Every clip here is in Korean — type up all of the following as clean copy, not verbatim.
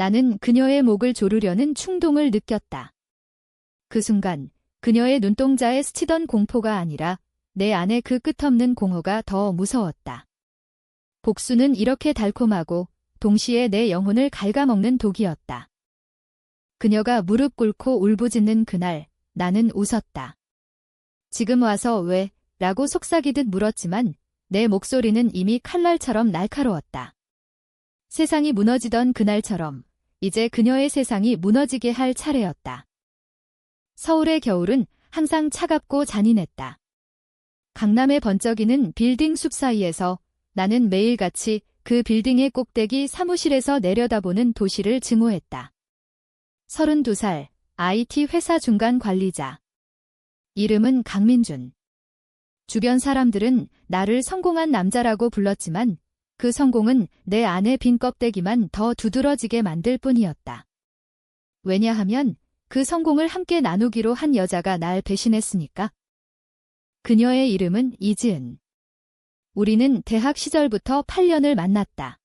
나는 그녀의 목을 조르려는 충동을 느꼈다. 그 순간 그녀의 눈동자에 스치던 공포가 아니라 내 안의 그 끝없는 공허가 더 무서웠다. 복수는 이렇게 달콤하고 동시에 내 영혼을 갉아먹는 독이었다. 그녀가 무릎 꿇고 울부짖는 그날 나는 웃었다. 지금 와서 왜? 라고 속삭이듯 물었지만 내 목소리는 이미 칼날처럼 날카로웠다. 세상이 무너지던 그날처럼 이제 그녀의 세상이 무너지게 할 차례였다. 서울의 겨울은 항상 차갑고 잔인했다. 강남의 번쩍이는 빌딩 숲 사이에서 나는 매일같이 그 빌딩의 꼭대기 사무실에서 내려다보는 도시를 증오했다. 32살, IT 회사 중간 관리자. 이름은 강민준. 주변 사람들은 나를 성공한 남자라고 불렀지만 그 성공은 내 안의 빈 껍데기만 더 두드러지게 만들 뿐이었다. 왜냐하면 그 성공을 함께 나누기로 한 여자가 날 배신했으니까. 그녀의 이름은 이지은. 우리는 대학 시절부터 8년을 만났다.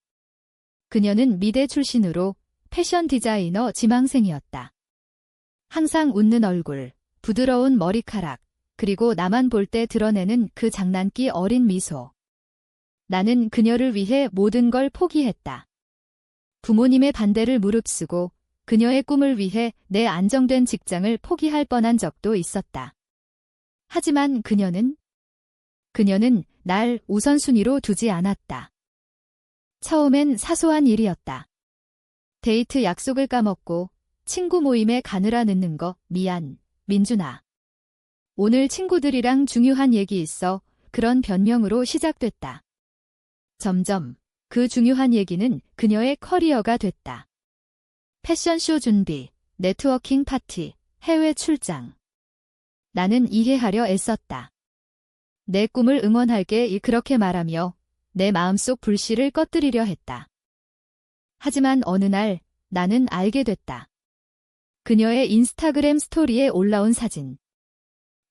그녀는 미대 출신으로 패션 디자이너 지망생이었다. 항상 웃는 얼굴, 부드러운 머리카락, 그리고 나만 볼 때 드러내는 그 장난기 어린 미소. 나는 그녀를 위해 모든 걸 포기했다. 부모님의 반대를 무릅쓰고 그녀의 꿈을 위해 내 안정된 직장을 포기할 뻔한 적도 있었다. 하지만 그녀는 날 우선순위로 두지 않았다. 처음엔 사소한 일이었다. 데이트 약속을 까먹고 친구 모임에 가느라 늦는 거 미안, 민준아. 오늘 친구들이랑 중요한 얘기 있어. 그런 변명으로 시작됐다. 점점 그 중요한 얘기는 그녀의 커리어가 됐다. 패션쇼 준비, 네트워킹 파티, 해외 출장. 나는 이해하려 애썼다. 내 꿈을 응원할게 그렇게 말하며 내 마음속 불씨를 꺼뜨리려 했다. 하지만 어느 날 나는 알게 됐다. 그녀의 인스타그램 스토리에 올라온 사진.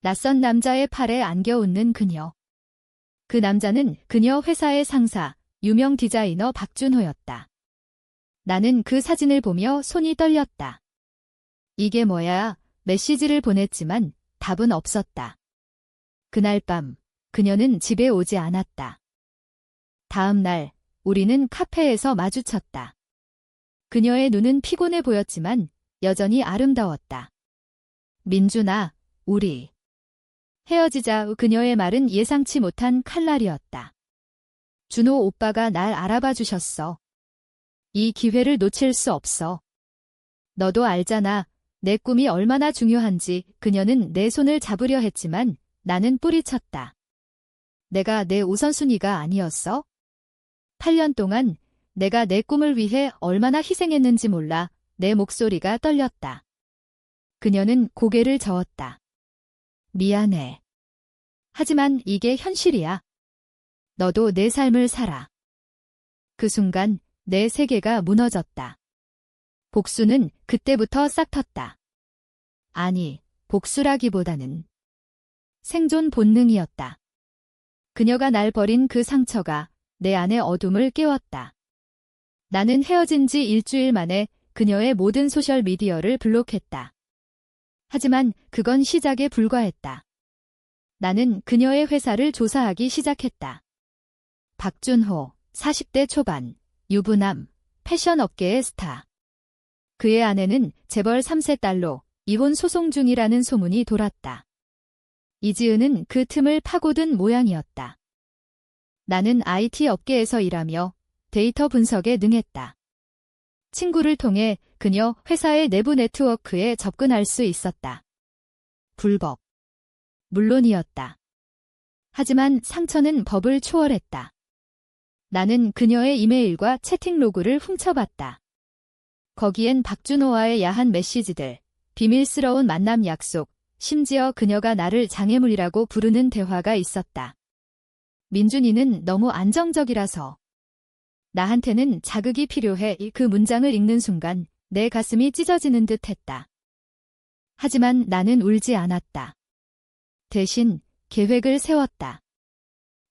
낯선 남자의 팔에 안겨 웃는 그녀. 그 남자는 그녀 회사의 상사, 유명 디자이너 박준호였다. 나는 그 사진을 보며 손이 떨렸다. 이게 뭐야? 메시지를 보냈지만 답은 없었다. 그날 밤 그녀는 집에 오지 않았다. 다음 날 우리는 카페에서 마주쳤다. 그녀의 눈은 피곤해 보였지만 여전히 아름다웠다. 민준아, 우리 헤어지자. 그녀의 말은 예상치 못한 칼날이었다. 준호 오빠가 날 알아봐 주셨어. 이 기회를 놓칠 수 없어. 너도 알잖아. 내 꿈이 얼마나 중요한지. 그녀는 내 손을 잡으려 했지만 나는 뿌리쳤다. 내가 내 우선순위가 아니었어? 8년 동안 내가 내 꿈을 위해 얼마나 희생했는지 몰라. 내 목소리가 떨렸다. 그녀는 고개를 저었다. 미안해. 하지만 이게 현실이야. 너도 내 삶을 살아. 그 순간 내 세계가 무너졌다. 복수는 그때부터 싹 텄다. 아니, 복수라기보다는 생존 본능이었다. 그녀가 날 버린 그 상처가 내 안의 어둠을 깨웠다. 나는 헤어진 지 일주일 만에 그녀의 모든 소셜미디어를 블록했다. 하지만 그건 시작에 불과했다. 나는 그녀의 회사를 조사하기 시작했다. 박준호, 40대 초반, 유부남, 패션 업계의 스타. 그의 아내는 재벌 3세 딸로 이혼 소송 중이라는 소문이 돌았다. 이지은은 그 틈을 파고든 모양이었다. 나는 IT 업계에서 일하며 데이터 분석에 능했다. 친구를 통해 그녀 회사의 내부 네트워크에 접근할 수 있었다. 불법. 물론이었다. 하지만 상처는 법을 초월했다. 나는 그녀의 이메일과 채팅 로그를 훔쳐봤다. 거기엔 박준호와의 야한 메시지들, 비밀스러운 만남 약속, 심지어 그녀가 나를 장애물이라고 부르는 대화가 있었다. 민준이는 너무 안정적이라서. 나한테는 자극이 필요해. 그 문장을 읽는 순간 내 가슴이 찢어지는 듯 했다. 하지만 나는 울지 않았다. 대신 계획을 세웠다.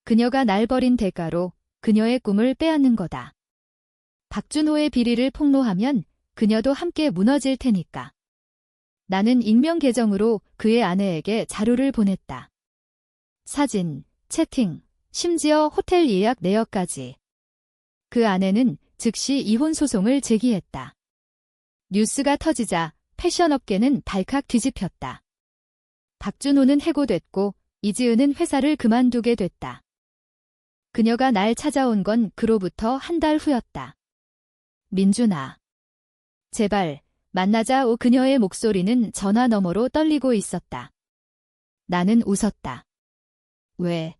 그녀가 날 버린 대가로 그녀의 꿈을 빼앗는 거다. 박준호의 비리를 폭로하면 그녀도 함께 무너질 테니까. 나는 익명 계정으로 그의 아내에게 자료를 보냈다. 사진, 채팅, 심지어 호텔 예약 내역까지. 그 아내는 즉시 이혼 소송을 제기했다. 뉴스가 터지자 패션업계는 발칵 뒤집혔다. 박준호는 해고됐고 이지은은 회사를 그만두게 됐다. 그녀가 날 찾아온 건 그로부터 한 달 후였다. 민준아. 제발 만나자. 그녀의 목소리는 전화 너머로 떨리고 있었다. 나는 웃었다. 왜?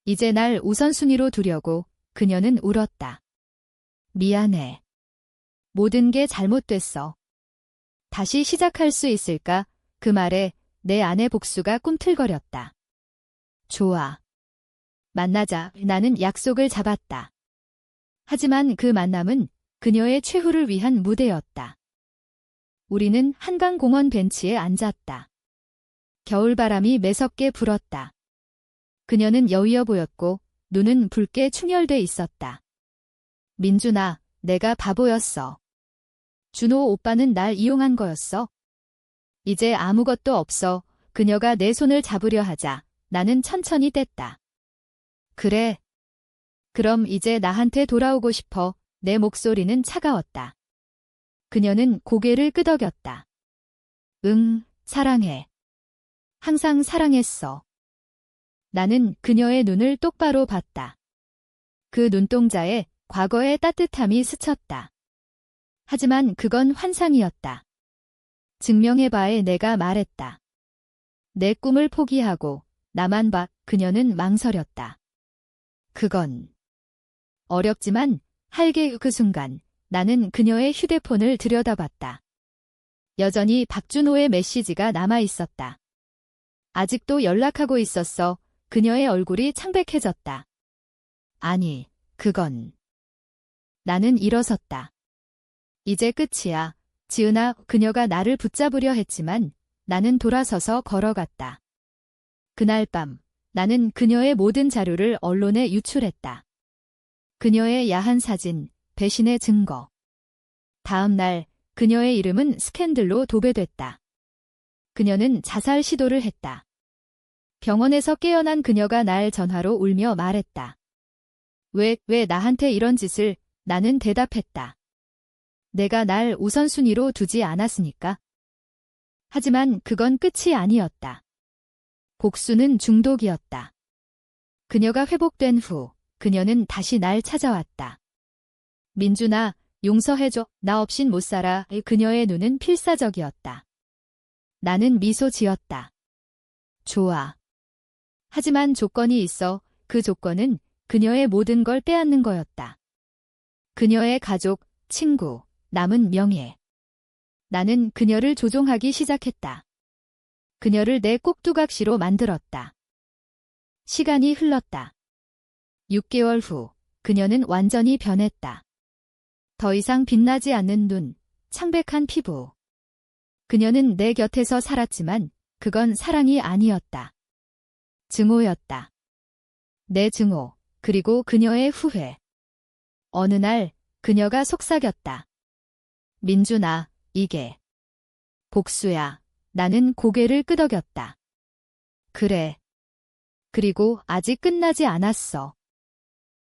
이제 날 우선순위로 두려고. 그녀는 울었다. 미안해. 모든 게 잘못됐어. 다시 시작할 수 있을까? 그 말에 내 안의 복수가 꿈틀거렸다. 좋아. 만나자. 나는 약속을 잡았다. 하지만 그 만남은 그녀의 최후를 위한 무대였다. 우리는 한강공원 벤치에 앉았다. 겨울바람이 매섭게 불었다. 그녀는 여위어 보였고 눈은 붉게 충혈돼 있었다. 민준아, 내가 바보였어. 준호 오빠는 날 이용한 거였어. 이제 아무것도 없어. 그녀가 내 손을 잡으려 하자 나는 천천히 뗐다. 그래. 그럼 이제 나한테 돌아오고 싶어. 내 목소리는 차가웠다. 그녀는 고개를 끄덕였다. 응, 사랑해. 항상 사랑했어. 나는 그녀의 눈을 똑바로 봤다. 그 눈동자에 과거의 따뜻함이 스쳤다. 하지만 그건 환상이었다. 증명해봐에 내가 말했다. 내 꿈을 포기하고 나만 봐. 그녀는 망설였다. 그건 어렵지만 할게. 그 순간 나는 그녀의 휴대폰을 들여다봤다. 여전히 박준호의 메시지가 남아있었다. 아직도 연락하고 있었어. 그녀의 얼굴이 창백해졌다. 아니, 그건. 나는 일어섰다. 이제 끝이야. 지은아. 그녀가 나를 붙잡으려 했지만 나는 돌아서서 걸어갔다. 그날 밤 나는 그녀의 모든 자료를 언론에 유출했다. 그녀의 야한 사진, 배신의 증거. 다음 날 그녀의 이름은 스캔들로 도배됐다. 그녀는 자살 시도를 했다. 병원에서 깨어난 그녀가 날 전화로 울며 말했다. 왜 나한테 이런 짓을? 나는 대답했다. 내가 날 우선순위로 두지 않았으니까. 하지만 그건 끝이 아니었다. 복수는 중독이었다. 그녀가 회복된 후 그녀는 다시 날 찾아왔다. 민준아, 용서해줘. 나 없인 못 살아. 그녀의 눈은 필사적이었다. 나는 미소 지었다. 좋아. 하지만 조건이 있어. 그 조건은 그녀의 모든 걸 빼앗는 거였다. 그녀의 가족, 친구, 남은 명예. 나는 그녀를 조종하기 시작했다. 그녀를 내 꼭두각시로 만들었다. 시간이 흘렀다. 6개월 후 그녀는 완전히 변했다. 더 이상 빛나지 않는 눈, 창백한 피부. 그녀는 내 곁에서 살았지만 그건 사랑이 아니었다. 증오였다. 내 증오, 그리고 그녀의 후회. 어느 날 그녀가 속삭였다. 민준아, 이게 복수야. 나는 고개를 끄덕였다. 그래. 그리고 아직 끝나지 않았어.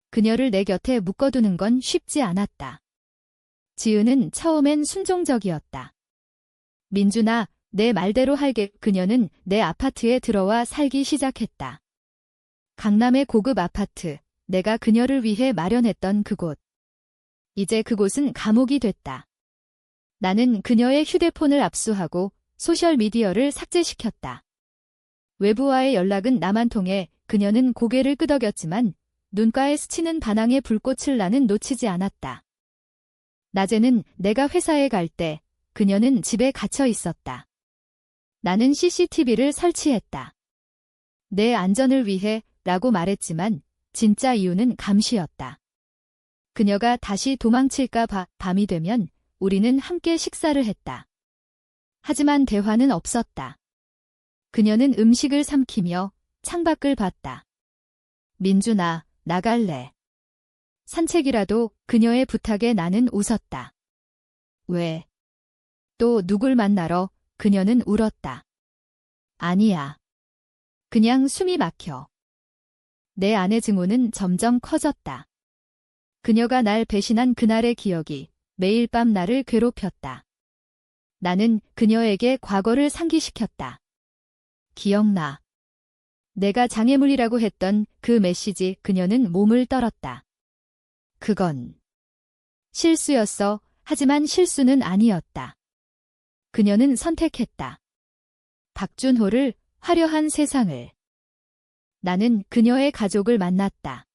그녀를 내 곁에 묶어두는 건 쉽지 않았다. 지은은 처음엔 순종적이었다. 민준아, 내 말대로 할게. 그녀는 내 아파트에 들어와 살기 시작했다. 강남의 고급 아파트, 내가 그녀를 위해 마련했던 그곳. 이제 그곳은 감옥이 됐다. 나는 그녀의 휴대폰을 압수하고 소셜미디어를 삭제시켰다. 외부와의 연락은 나만 통해. 그녀는 고개를 끄덕였지만 눈가에 스치는 반항의 불꽃을 나는 놓치지 않았다. 낮에는 내가 회사에 갈 때 그녀는 집에 갇혀 있었다. 나는 CCTV를 설치했다. 내 안전을 위해 라고 말했지만 진짜 이유는 감시였다. 그녀가 다시 도망칠까 봐. 밤이 되면 우리는 함께 식사를 했다. 하지만 대화는 없었다. 그녀는 음식을 삼키며 창밖을 봤다. 민준아, 나갈래. 산책이라도. 그녀의 부탁에 나는 웃었다. 왜? 또 누굴 만나러? 그녀는 울었다. 아니야. 그냥 숨이 막혀. 내 안의 증오는 점점 커졌다. 그녀가 날 배신한 그날의 기억이 매일 밤 나를 괴롭혔다. 나는 그녀에게 과거를 상기시켰다. 기억나. 내가 장애물이라고 했던 그 메시지. 그녀는 몸을 떨었다. 그건 실수였어. 하지만 실수는 아니었다. 그녀는 선택했다. 박준호를, 화려한 세상을. 나는 그녀의 가족을 만났다.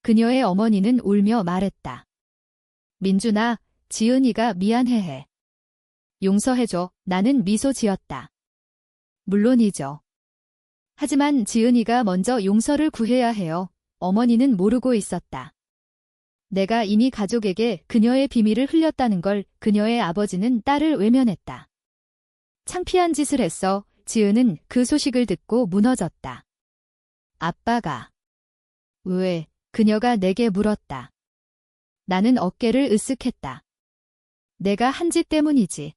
그녀의 어머니는 울며 말했다. 민준아, 지은이가 미안해해. 용서해줘. 나는 미소 지었다. 물론이죠. 하지만 지은이가 먼저 용서를 구해야 해요. 어머니는 모르고 있었다. 내가 이미 가족에게 그녀의 비밀을 흘렸다는 걸. 그녀의 아버지는 딸을 외면했다. 창피한 짓을 했어. 지은은 그 소식을 듣고 무너졌다. 아빠가. 왜? 그녀가 내게 물었다. 나는 어깨를 으쓱했다. 내가 한 짓 때문이지.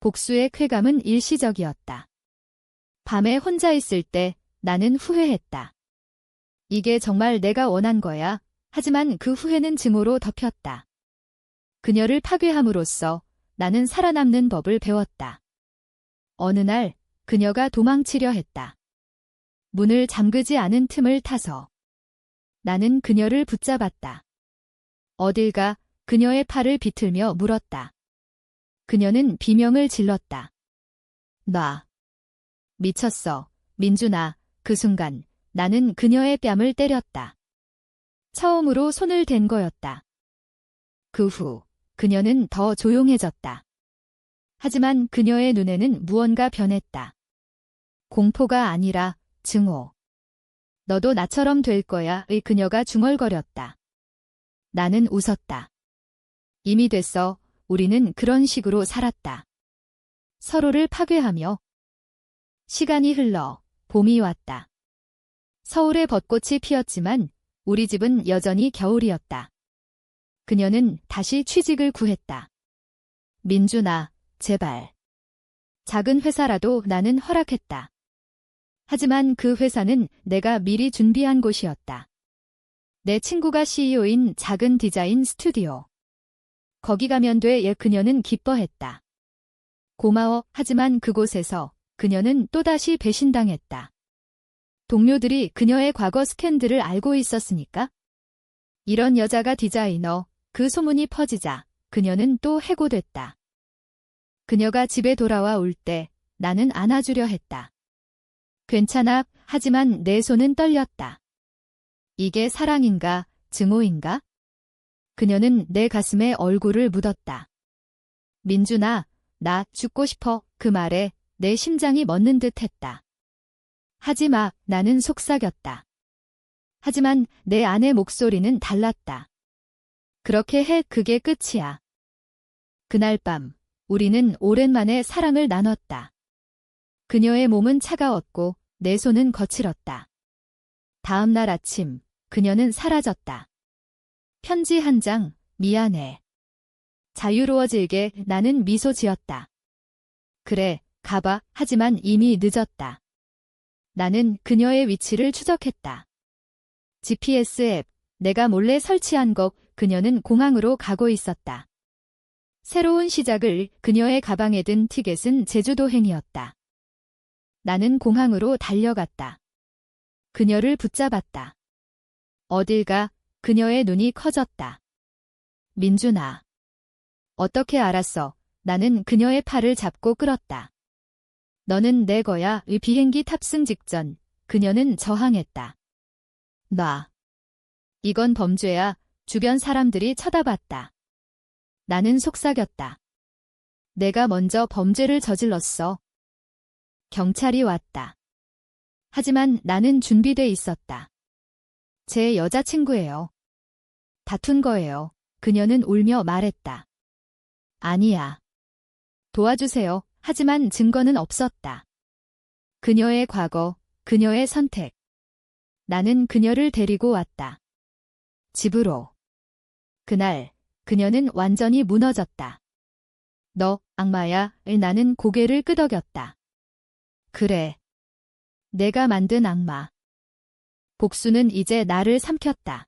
복수의 쾌감은 일시적이었다. 밤에 혼자 있을 때 나는 후회했다. 이게 정말 내가 원한 거야. 하지만 그 후회는 증오로 덮였다. 그녀를 파괴함으로써 나는 살아남는 법을 배웠다. 어느 날 그녀가 도망치려 했다. 문을 잠그지 않은 틈을 타서. 나는 그녀를 붙잡았다. 어딜 가? 그녀의 팔을 비틀며 물었다. 그녀는 비명을 질렀다. 놔. 미쳤어. 민준아. 그 순간 나는 그녀의 뺨을 때렸다. 처음으로 손을 댄 거였다. 그 후 그녀는 더 조용해졌다. 하지만 그녀의 눈에는 무언가 변했다. 공포가 아니라 증오. 너도 나처럼 될 거야. 의 그녀가 중얼거렸다. 나는 웃었다. 이미 됐어. 우리는 그런 식으로 살았다. 서로를 파괴하며. 시간이 흘러 봄이 왔다. 서울에 벚꽃이 피었지만 우리 집은 여전히 겨울이었다. 그녀는 다시 취직을 구했다. 민준아, 제발. 작은 회사라도 나는 허락했다. 하지만 그 회사는 내가 미리 준비한 곳이었다. 내 친구가 CEO인 작은 디자인 스튜디오. 거기 가면 돼. 그녀는 기뻐했다. 고마워. 하지만 그곳에서 그녀는 또다시 배신당했다. 동료들이 그녀의 과거 스캔들을 알고 있었으니까? 이런 여자가 디자이너. 그 소문이 퍼지자 그녀는 또 해고됐다. 그녀가 집에 돌아와 울 때 나는 안아주려 했다. 괜찮아. 하지만 내 손은 떨렸다. 이게 사랑인가, 증오인가? 그녀는 내 가슴에 얼굴을 묻었다. 민준아, 나 죽고 싶어. 그 말에 내 심장이 멎는 듯 했다. 하지마. 나는 속삭였다. 하지만 내 안의 목소리는 달랐다. 그렇게 해. 그게 끝이야. 그날 밤 우리는 오랜만에 사랑을 나눴다. 그녀의 몸은 차가웠고 내 손은 거칠었다. 다음 날 아침 그녀는 사라졌다. 편지 한 장. 미안해. 자유로워질게. 나는 미소 지었다. 그래, 가봐. 하지만 이미 늦었다. 나는 그녀의 위치를 추적했다. GPS 앱. 내가 몰래 설치한 것. 그녀는 공항으로 가고 있었다. 새로운 시작을. 그녀의 가방에 든 티켓은 제주도행이었다. 나는 공항으로 달려갔다. 그녀를 붙잡았다. 어딜 가? 그녀의 눈이 커졌다. 민준아. 어떻게 알았어? 나는 그녀의 팔을 잡고 끌었다. 너는 내 거야. 비행기 탑승 직전 그녀는 저항했다. 놔. 이건 범죄야. 주변 사람들이 쳐다봤다. 나는 속삭였다. 내가 먼저 범죄를 저질렀어. 경찰이 왔다. 하지만 나는 준비돼 있었다. 제 여자친구예요. 다툰 거예요. 그녀는 울며 말했다. 아니야. 도와주세요. 하지만 증거는 없었다. 그녀의 과거, 그녀의 선택. 나는 그녀를 데리고 왔다. 집으로. 그날 그녀는 완전히 무너졌다. 너, 악마야. 나는 고개를 끄덕였다. 그래. 내가 만든 악마. 복수는 이제 나를 삼켰다.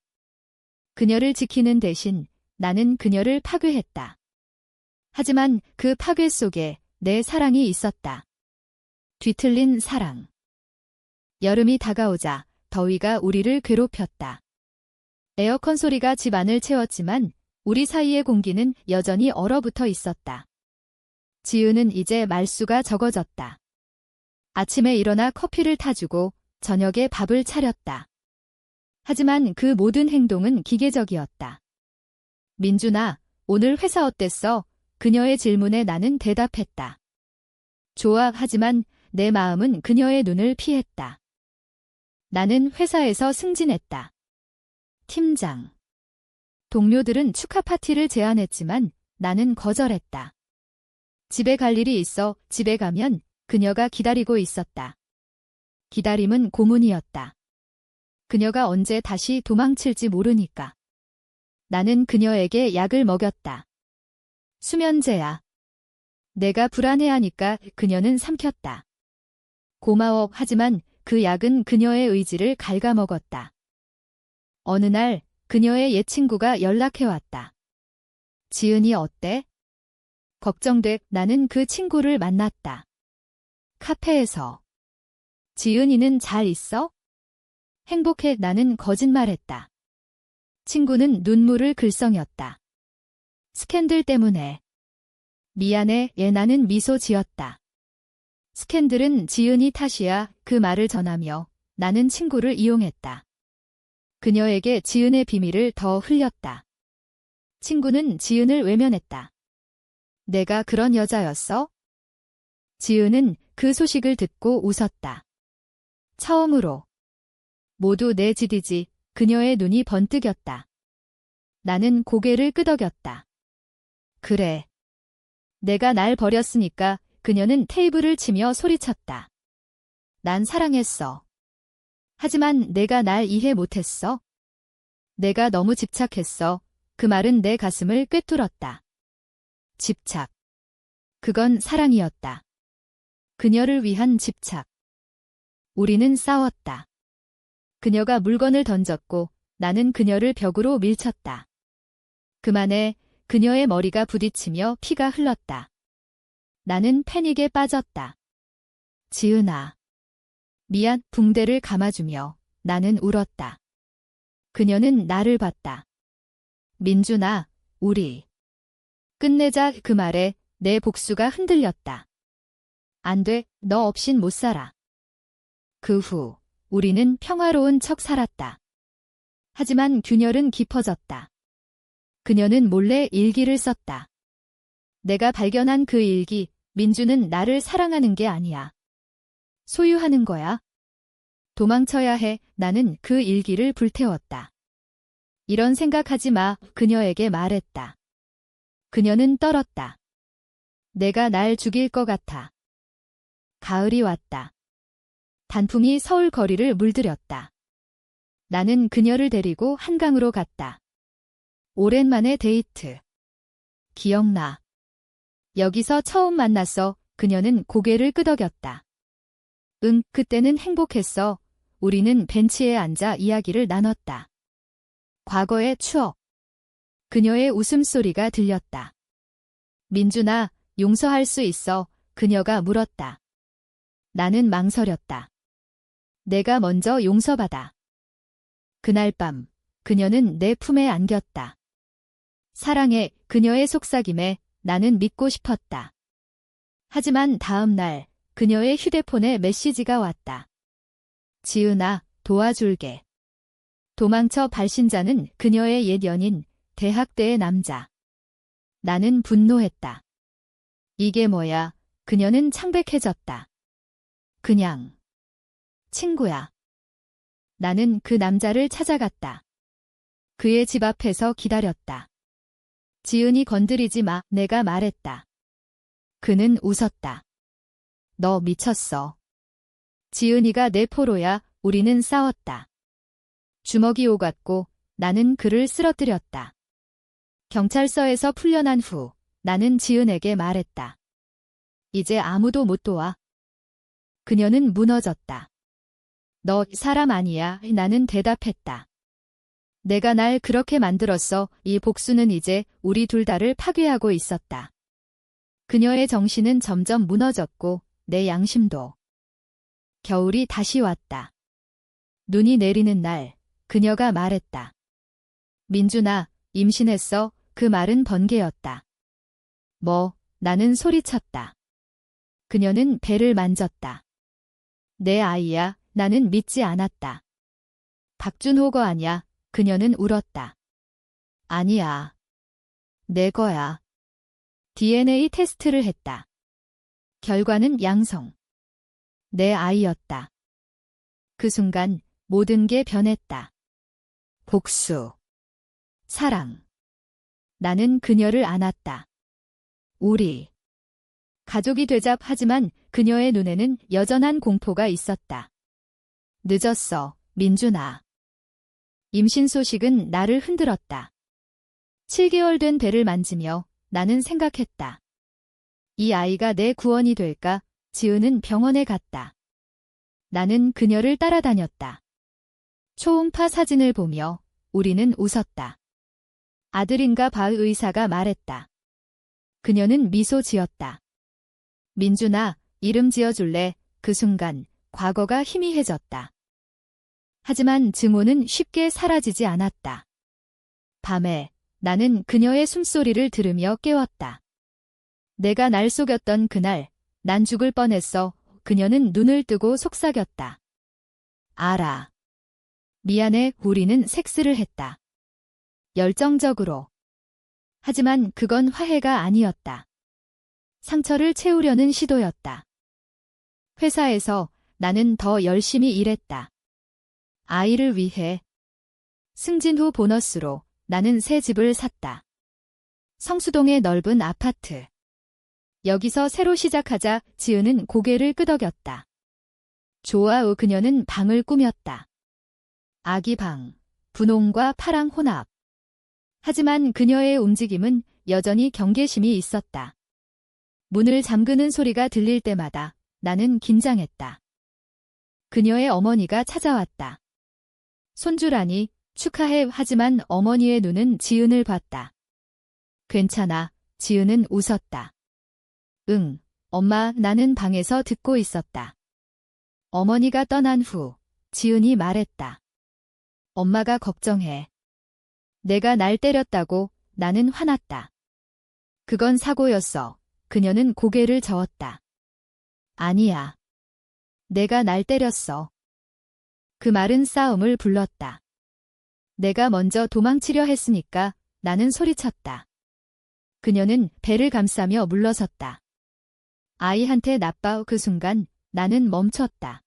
그녀를 지키는 대신 나는 그녀를 파괴했다. 하지만 그 파괴 속에 내 사랑이 있었다. 뒤틀린 사랑. 여름이 다가오자 더위가 우리를 괴롭혔다. 에어컨 소리가 집 안을 채웠지만 우리 사이의 공기는 여전히 얼어붙어 있었다. 지은은 이제 말수가 적어졌다. 아침에 일어나 커피를 타주고 저녁에 밥을 차렸다. 하지만 그 모든 행동은 기계적이었다. 민준아, 오늘 회사 어땠어? 그녀의 질문에 나는 대답했다. 좋아, 하지만 내 마음은 그녀의 눈을 피했다. 나는 회사에서 승진했다. 팀장. 동료들은 축하 파티를 제안했지만 나는 거절했다. 집에 갈 일이 있어. 집에 가면 그녀가 기다리고 있었다. 기다림은 고문이었다. 그녀가 언제 다시 도망칠지 모르니까. 나는 그녀에게 약을 먹였다. 수면제야. 내가 불안해하니까 그녀는 삼켰다. 고마워. 하지만 그 약은 그녀의 의지를 갉아먹었다. 어느 날 그녀의 옛 친구가 연락해왔다. 지은이 어때? 걱정돼. 나는 그 친구를 만났다. 카페에서. 지은이는 잘 있어? 행복해. 나는 거짓말했다. 친구는 눈물을 글썽였다. 스캔들 때문에. 미안해. 나는 미소 지었다. 스캔들은 지은이 탓이야. 그 말을 전하며 나는 친구를 이용했다. 그녀에게 지은의 비밀을 더 흘렸다. 친구는 지은을 외면했다. 내가 그런 여자였어? 지은은 그 소식을 듣고 웃었다. 처음으로. 모두 내 짓이지. 그녀의 눈이 번뜩였다. 나는 고개를 끄덕였다. 그래. 내가 날 버렸으니까. 그녀는 테이블을 치며 소리쳤다. 난 사랑했어. 하지만 내가 날 이해 못했어. 내가 너무 집착했어. 그 말은 내 가슴을 꿰뚫었다. 집착. 그건 사랑이었다. 그녀를 위한 집착. 우리는 싸웠다. 그녀가 물건을 던졌고 나는 그녀를 벽으로 밀쳤다. 그만해. 그녀의 머리가 부딪히며 피가 흘렀다. 나는 패닉에 빠졌다. 지은아. 미안. 붕대를 감아주며 나는 울었다. 그녀는 나를 봤다. 민준아, 우리. 끝내자. 그 말에 내 복수가 흔들렸다. 안 돼. 너 없인 못 살아. 그 후 우리는 평화로운 척 살았다. 하지만 균열은 깊어졌다. 그녀는 몰래 일기를 썼다. 내가 발견한 그 일기, 민주는 나를 사랑하는 게 아니야. 소유하는 거야. 도망쳐야 해. 나는 그 일기를 불태웠다. 이런 생각하지 마. 그녀에게 말했다. 그녀는 떨었다. 내가 날 죽일 것 같아. 가을이 왔다. 단풍이 서울 거리를 물들였다. 나는 그녀를 데리고 한강으로 갔다. 오랜만에 데이트. 기억나. 여기서 처음 만났어. 그녀는 고개를 끄덕였다. 응, 그때는 행복했어. 우리는 벤치에 앉아 이야기를 나눴다. 과거의 추억. 그녀의 웃음소리가 들렸다. 민준아, 용서할 수 있어. 그녀가 물었다. 나는 망설였다. 내가 먼저 용서받아. 그날 밤, 그녀는 내 품에 안겼다. 사랑해. 그녀의 속삭임에 나는 믿고 싶었다. 하지만 다음 날, 그녀의 휴대폰에 메시지가 왔다. 지은아, 도와줄게. 도망쳐. 발신자는 그녀의 옛 연인, 대학 때의 남자. 나는 분노했다. 이게 뭐야? 그녀는 창백해졌다. 그냥 친구야. 나는 그 남자를 찾아갔다. 그의 집 앞에서 기다렸다. 지은이 건드리지 마. 내가 말했다. 그는 웃었다. 너 미쳤어. 지은이가 내 포로야. 우리는 싸웠다. 주먹이 오갔고 나는 그를 쓰러뜨렸다. 경찰서에서 풀려난 후 나는 지은에게 말했다. 이제 아무도 못 도와. 그녀는 무너졌다. 너 사람 아니야. 나는 대답했다. 내가 날 그렇게 만들었어. 이 복수는 이제 우리 둘 다를 파괴하고 있었다. 그녀의 정신은 점점 무너졌고 내 양심도. 겨울이 다시 왔다. 눈이 내리는 날 그녀가 말했다. 민준아, 임신했어. 그 말은 번개였다. 뭐, 나는 소리쳤다. 그녀는 배를 만졌다. 내 아이야. 나는 믿지 않았다. 박준호가 아냐. 그녀는 울었다. 아니야. 내 거야. DNA 테스트를 했다. 결과는 양성. 내 아이였다. 그 순간 모든 게 변했다. 복수. 사랑. 나는 그녀를 안았다. 우리. 가족이 되자. 하지만 그녀의 눈에는 여전한 공포가 있었다. 늦었어, 민준아. 임신 소식은 나를 흔들었다. 7개월 된 배를 만지며 나는 생각했다. 이 아이가 내 구원이 될까? 지은은 병원에 갔다. 나는 그녀를 따라다녔다. 초음파 사진을 보며 우리는 웃었다. 아들인가 봐. 의사가 말했다. 그녀는 미소 지었다. 민준아, 이름 지어줄래? 그 순간 과거가 희미해졌다. 하지만 증오는 쉽게 사라지지 않았다. 밤에 나는 그녀의 숨소리를 들으며 깨웠다. 내가 날 속였던 그날, 난 죽을 뻔했어. 그녀는 눈을 뜨고 속삭였다. 알아. 미안해. 우리는 섹스를 했다. 열정적으로. 하지만 그건 화해가 아니었다. 상처를 채우려는 시도였다. 회사에서 나는 더 열심히 일했다. 아이를 위해. 승진 후 보너스로 나는 새 집을 샀다. 성수동의 넓은 아파트. 여기서 새로 시작하자. 지은은 고개를 끄덕였다. 좋아. 그녀는 방을 꾸몄다. 아기 방, 분홍과 파랑 혼합. 하지만 그녀의 움직임은 여전히 경계심이 있었다. 문을 잠그는 소리가 들릴 때마다 나는 긴장했다. 그녀의 어머니가 찾아왔다. 손주라니, 축하해. 하지만 어머니의 눈은 지은을 봤다. 괜찮아. 지은은 웃었다. 응, 엄마. 나는 방에서 듣고 있었다. 어머니가 떠난 후 지은이 말했다. 엄마가 걱정해. 내가 날 때렸다고. 나는 화났다. 그건 사고였어. 그녀는 고개를 저었다. 아니야. 내가 날 때렸어. 그 말은 싸움을 불렀다. 내가 먼저 도망치려 했으니까. 나는 소리쳤다. 그녀는 배를 감싸며 물러섰다. 아이한테 나빠. 그 순간 나는 멈췄다.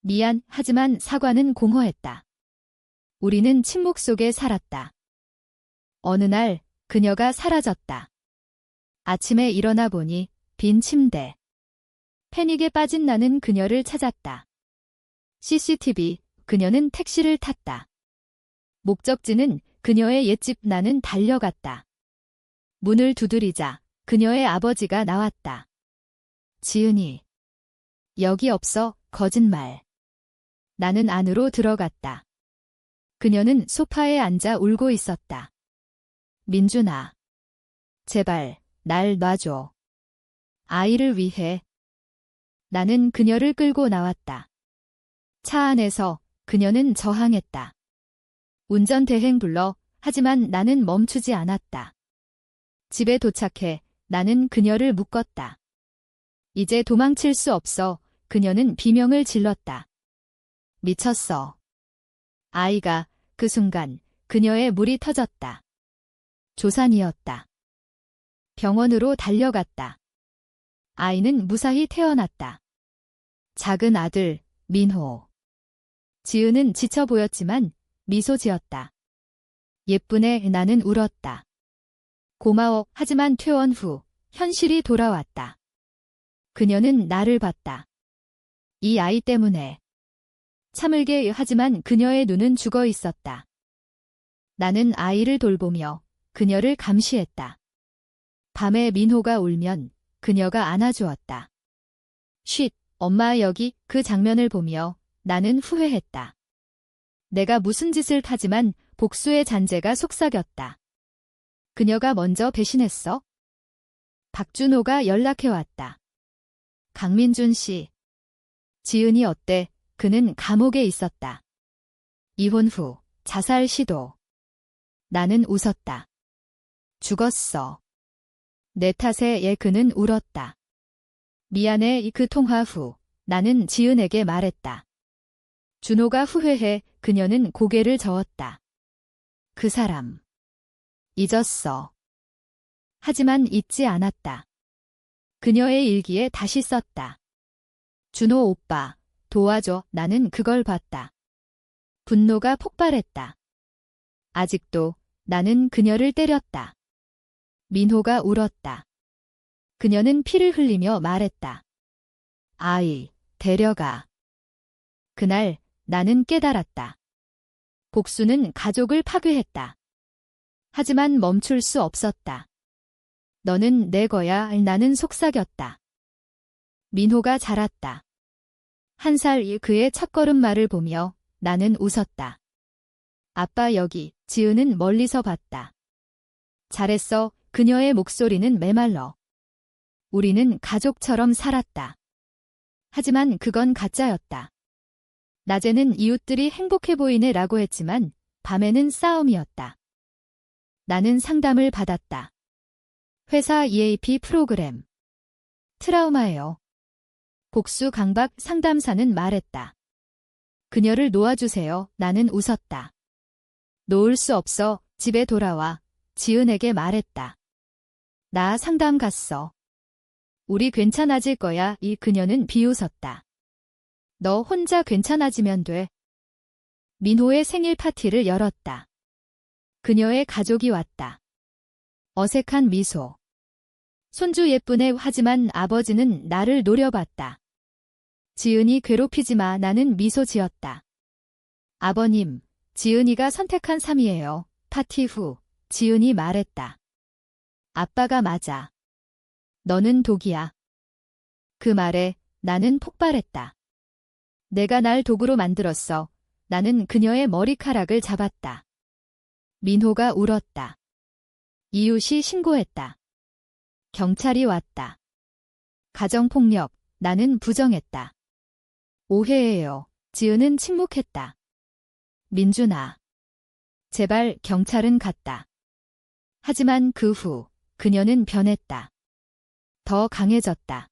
미안. 하지만 사과는 공허했다. 우리는 침묵 속에 살았다. 어느 날 그녀가 사라졌다. 아침에 일어나 보니 빈 침대. 패닉에 빠진 나는 그녀를 찾았다. CCTV. 그녀는 택시를 탔다. 목적지는 그녀의 옛집. 나는 달려갔다. 문을 두드리자 그녀의 아버지가 나왔다. 지은이. 여기 없어. 거짓말. 나는 안으로 들어갔다. 그녀는 소파에 앉아 울고 있었다. 민준아. 제발, 날 놔줘. 아이를 위해. 나는 그녀를 끌고 나왔다. 차 안에서 그녀는 저항했다. 운전대행 불러. 하지만 나는 멈추지 않았다. 집에 도착해 나는 그녀를 묶었다. 이제 도망칠 수 없어. 그녀는 비명을 질렀다. 미쳤어. 아이가. 그 순간 그녀의 물이 터졌다. 조산이었다. 병원으로 달려갔다. 아이는 무사히 태어났다. 작은 아들, 민호. 지은은 지쳐 보였지만 미소 지었다. 예쁘네. 나는 울었다. 고마워. 하지만 퇴원 후 현실이 돌아왔다. 그녀는 나를 봤다. 이 아이 때문에. 참을게. 하지만 그녀의 눈은 죽어 있었다. 나는 아이를 돌보며 그녀를 감시했다. 밤에 민호가 울면 그녀가 안아주었다. 쉿, 엄마 여기. 그 장면을 보며 나는 후회했다. 내가 무슨 짓을 하지만 복수의 잔재가 속삭였다. 그녀가 먼저 배신했어? 박준호가 연락해왔다. 강민준 씨. 지은이 어때? 그는 감옥에 있었다. 이혼 후 자살 시도. 나는 웃었다. 죽었어. 내 탓에 그는 울었다. 미안해. 그 통화 후 나는 지은에게 말했다. 준호가 후회해. 그녀는 고개를 저었다. 그 사람. 잊었어. 하지만 잊지 않았다. 그녀의 일기에 다시 썼다. 준호 오빠, 도와줘. 나는 그걸 봤다. 분노가 폭발했다. 아직도 나는 그녀를 때렸다. 민호가 울었다. 그녀는 피를 흘리며 말했다. 아이, 데려가. 그날 나는 깨달았다. 복수는 가족을 파괴했다. 하지만 멈출 수 없었다. 너는 내 거야. 나는 속삭였다. 민호가 자랐다. 한 살 그의 첫걸음마를 보며 나는 웃었다. 아빠 여기. 지은은 멀리서 봤다. 잘했어. 그녀의 목소리는 메말라. 우리는 가족처럼 살았다. 하지만 그건 가짜였다. 낮에는 이웃들이 행복해 보이네 라고 했지만 밤에는 싸움이었다. 나는 상담을 받았다. 회사 EAP 프로그램. 트라우마예요. 복수 강박 상담사는 말했다. 그녀를 놓아주세요. 나는 웃었다. 놓을 수 없어. 집에 돌아와. 지은에게 말했다. 나 상담 갔어. 우리 괜찮아질 거야. 그녀는 비웃었다. 너 혼자 괜찮아지면 돼. 민호의 생일 파티를 열었다. 그녀의 가족이 왔다. 어색한 미소. 손주 예쁘네. 하지만 아버지는 나를 노려봤다. 지은이 괴롭히지 마. 나는 미소 지었다. 아버님, 지은이가 선택한 삶이에요. 파티 후 지은이 말했다. 아빠가 맞아. 너는 독이야. 그 말에 나는 폭발했다. 내가 날 독으로 만들었어. 나는 그녀의 머리카락을 잡았다. 민호가 울었다. 이웃이 신고했다. 경찰이 왔다. 가정폭력. 나는 부정했다. 오해예요. 지은은 침묵했다. 민준아. 제발. 경찰은 갔다. 하지만 그 후 그녀는 변했다. 더 강해졌다.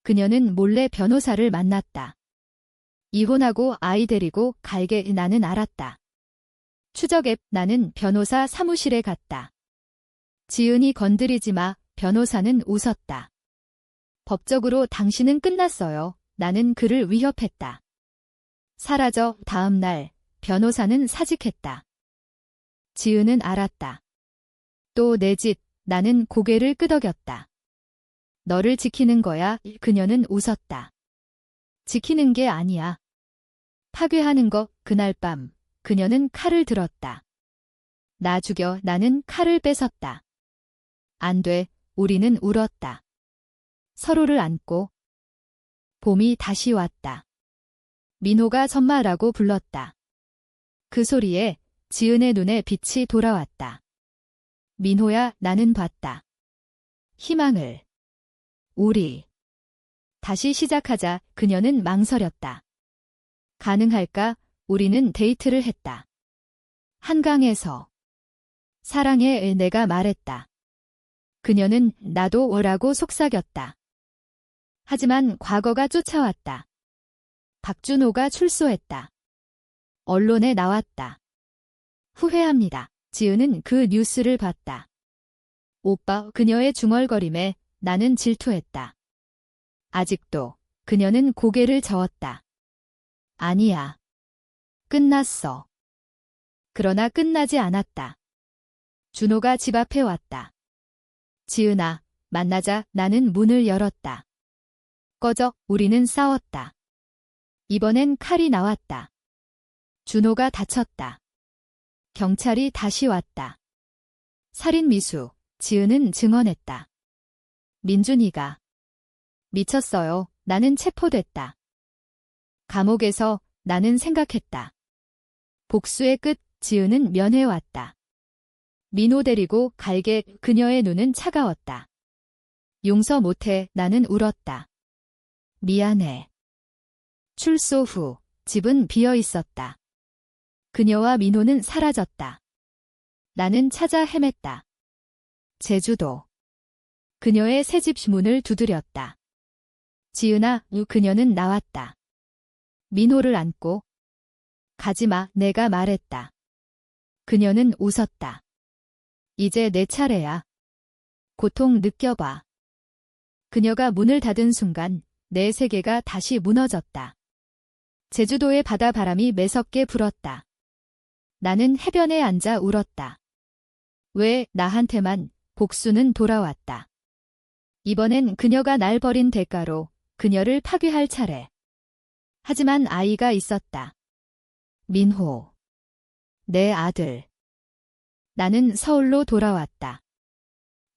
그녀는 몰래 변호사를 만났다. 이혼하고 아이 데리고 갈게. 나는 알았다. 추적 앱. 나는 변호사 사무실에 갔다. 지은이 건드리지 마. 변호사는 웃었다. 법적으로 당신은 끝났어요. 나는 그를 위협했다. 사라져. 다음 날 변호사는 사직했다. 지은은 알았다. 또 내 짓. 나는 고개를 끄덕였다. 너를 지키는 거야. 그녀는 웃었다. 지키는 게 아니야. 파괴하는 거. 그날 밤 그녀는 칼을 들었다. 나 죽여. 나는 칼을 뺏었다. 안 돼. 우리는 울었다. 서로를 안고. 봄이 다시 왔다. 민호가 전마라고 불렀다. 그 소리에 지은의 눈에 빛이 돌아왔다. 민호야. 나는 봤다. 희망을. 우리. 다시 시작하자. 그녀는 망설였다. 가능할까? 우리는 데이트를 했다. 한강에서. 사랑해. 내가 말했다. 그녀는 나도 오라고 속삭였다. 하지만 과거가 쫓아왔다. 박준호가 출소했다. 언론에 나왔다. 후회합니다. 지은은 그 뉴스를 봤다. 오빠. 그녀의 중얼거림에 나는 질투했다. 아직도 그녀는 고개를 저었다. 아니야. 끝났어. 그러나 끝나지 않았다. 준호가 집 앞에 왔다. 지은아, 만나자. 나는 문을 열었다. 꺼져. 우리는 싸웠다. 이번엔 칼이 나왔다. 준호가 다쳤다. 경찰이 다시 왔다. 살인 미수, 지은은 증언했다. 민준이가. 미쳤어요. 나는 체포됐다. 감옥에서 나는 생각했다. 복수의 끝, 지은은 면회왔다. 민호 데리고 갈게 그녀의 눈은 차가웠다. 용서 못해 나는 울었다. 미안해. 출소 후 집은 비어 있었다. 그녀와 민호는 사라졌다. 나는 찾아 헤맸다. 제주도. 그녀의 새집 문을 두드렸다. 지은아, 그녀는 나왔다. 민호를 안고. 가지마, 내가 말했다. 그녀는 웃었다. 이제 내 차례야. 고통 느껴봐. 그녀가 문을 닫은 순간 내 세계가 다시 무너졌다. 제주도의 바다바람이 매섭게 불었다. 나는 해변에 앉아 울었다. 왜 나한테만 복수는 돌아왔다. 이번엔 그녀가 날 버린 대가로 그녀를 파괴할 차례. 하지만 아이가 있었다. 민호. 내 아들. 나는 서울로 돌아왔다.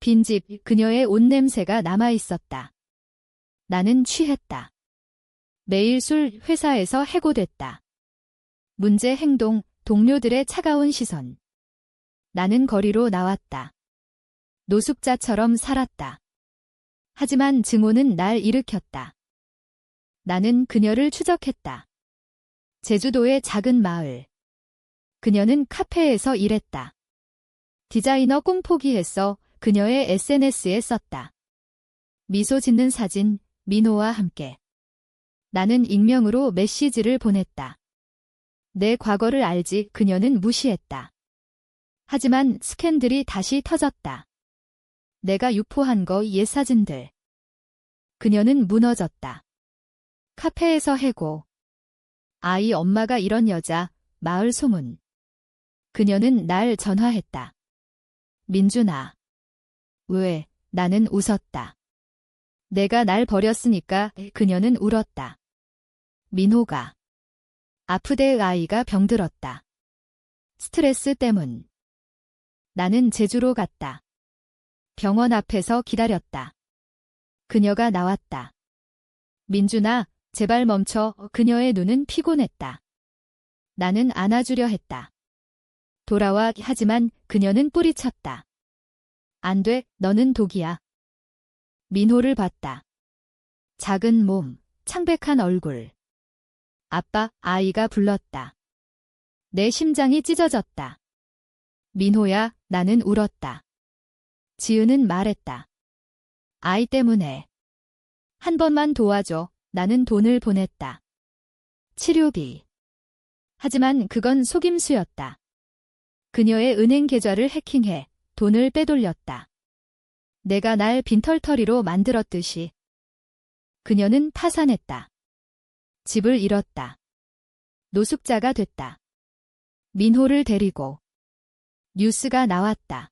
빈집, 그녀의 옷 냄새가 남아있었다. 나는 취했다. 매일 술, 회사에서 해고됐다. 문제 행동, 동료들의 차가운 시선. 나는 거리로 나왔다. 노숙자처럼 살았다. 하지만 증오는 날 일으켰다. 나는 그녀를 추적했다. 제주도의 작은 마을. 그녀는 카페에서 일했다. 디자이너 꿈 포기했어. 그녀의 SNS에 썼다. 미소 짓는 사진, 민호와 함께. 나는 익명으로 메시지를 보냈다. 내 과거를 알지. 그녀는 무시했다. 하지만 스캔들이 다시 터졌다. 내가 유포한 거 옛 사진들. 그녀는 무너졌다. 카페에서 해고. 아이 엄마가 이런 여자, 마을 소문. 그녀는 날 전화했다. 민준아. 왜? 나는 웃었다. 내가 날 버렸으니까. 그녀는 울었다. 민호가. 아프대 아이가 병들었다. 스트레스 때문. 나는 제주로 갔다. 병원 앞에서 기다렸다. 그녀가 나왔다. 민준아, 제발 멈춰. 그녀의 눈은 피곤했다. 나는 안아주려 했다. 돌아와. 하지만 그녀는 뿌리쳤다. 안 돼, 너는 독이야. 민호를 봤다. 작은 몸, 창백한 얼굴. 아빠, 아이가 불렀다. 내 심장이 찢어졌다. 민호야, 나는 울었다. 지은은 말했다. 아이 때문에. 한 번만 도와줘. 나는 돈을 보냈다. 치료비. 하지만 그건 속임수였다. 그녀의 은행 계좌를 해킹해 돈을 빼돌렸다. 내가 날 빈털터리로 만들었듯이. 그녀는 파산했다. 집을 잃었다. 노숙자가 됐다. 민호를 데리고. 뉴스가 나왔다.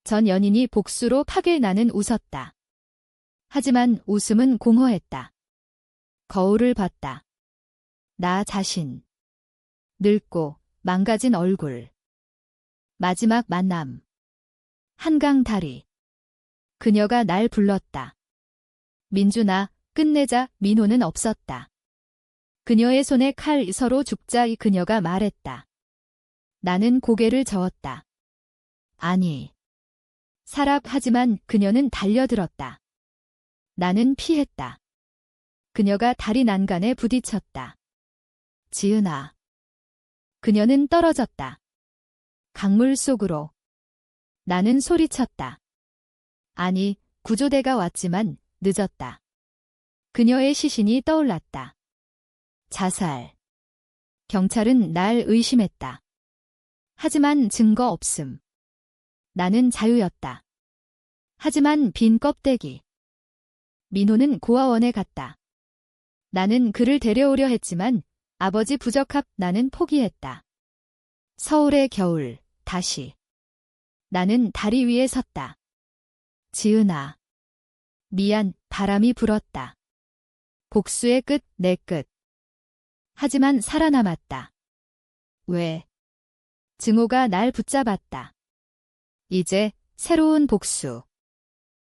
전 연인이 복수로 파괴. 나는 웃었다. 하지만 웃음은 공허했다. 거울을 봤다. 나 자신. 늙고 망가진 얼굴. 마지막 만남. 한강 다리. 그녀가 날 불렀다. 민준아, 끝내자. 민호는 없었다. 그녀의 손에 칼. 서로 죽자. 그녀가 말했다. 나는 고개를 저었다. 아니. 살아. 하지만 그녀는 달려들었다. 나는 피했다. 그녀가 다리 난간에 부딪혔다. 지은아. 그녀는 떨어졌다. 강물 속으로. 나는 소리쳤다. 아니, 구조대가 왔지만 늦었다. 그녀의 시신이 떠올랐다. 자살. 경찰은 날 의심했다. 하지만 증거 없음. 나는 자유였다. 하지만 빈 껍데기. 민호는 고아원에 갔다. 나는 그를 데려오려 했지만 아버지 부적합. 나는 포기했다. 서울의 겨울, 다시. 나는 다리 위에 섰다. 지은아. 미안. 바람이 불었다. 복수의 끝, 내 끝. 하지만 살아남았다. 왜? 증오가 날 붙잡았다. 이제 새로운 복수.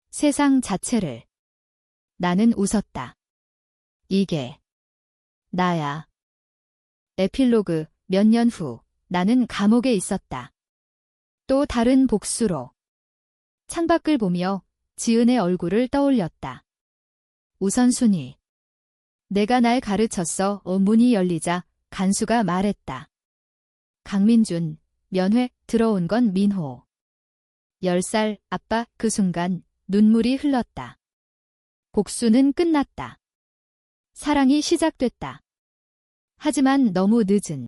세상 자체를. 나는 웃었다. 이게 나야. 에필로그. 몇 년 후, 나는 감옥에 있었다. 또 다른 복수로. 창밖을 보며 지은의 얼굴을 떠올렸다. 우선순위. 내가 날 가르쳤어. 문이 열리자 간수가 말했다. 강민준, 면회. 들어온 건 민호. 10살, 아빠. 그 순간 눈물이 흘렀다. 복수는 끝났다. 사랑이 시작됐다. 하지만 너무 늦은.